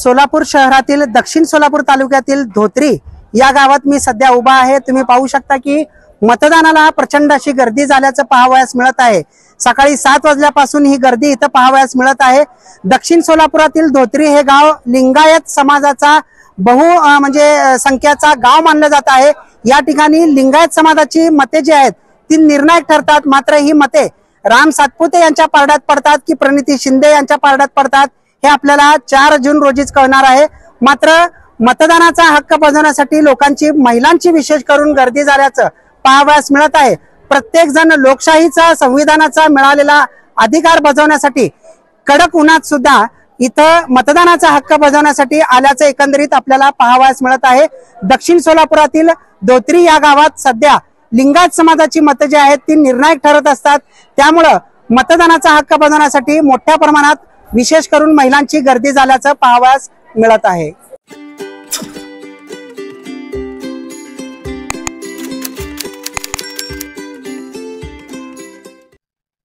सोलापूर शहरातील दक्षिण सोलापूर तालुक्यातील धोत्री या गावात मी सध्या उभा आहे। तुम्ही पाहू शकता की मतदानाला प्रचंड अशी गर्दी झाल्याचं पाहावयास मिळत आहे। सकाळी 7 वाजल्यापासून ही गर्दी इथं पाहावयास मिळत आहे। दक्षिण सोलापुरातील धोत्री हे गाव लिंगायत समाजाचा म्हणजे संख्याचा गाव मानलं जात आहे। या ठिकाणी लिंगायत समाजाची मते जी आहेत ती निर्णायक ठरतात। मात्र ही मते राम सातपुते यांच्या पारड्यात पडतात की प्रणिती शिंदे यांच्या पारड्यात पडतात हे आपल्याला 4 जून रोजीच कळणार आहे। मात्र मतदानाचा हक्क बजावण्यासाठी लोकांची महिलांची विशेष करून गर्दी झाल्याचं पाहावयास मिळत आहे। प्रत्येक जण लोकशाहीचा संविधानाचा मिळालेला अधिकार बजावण्यासाठी कडक उन्हात सुद्धा इथं मतदानाचा हक्क बजावण्यासाठी आल्याचं एकंदरीत आपल्याला पाहावयास मिळत आहे। दक्षिण सोलापुरातील धोत्री या गावात सध्या लिंगायत समाजाची मतं जी आहेत ती निर्णायक ठरत असतात। त्यामुळं मतदानाचा हक्क बजावण्यासाठी मोठ्या प्रमाणात विशेष करून महिलांची गर्दी झाल्याचं पाहावयास मिळत आहे।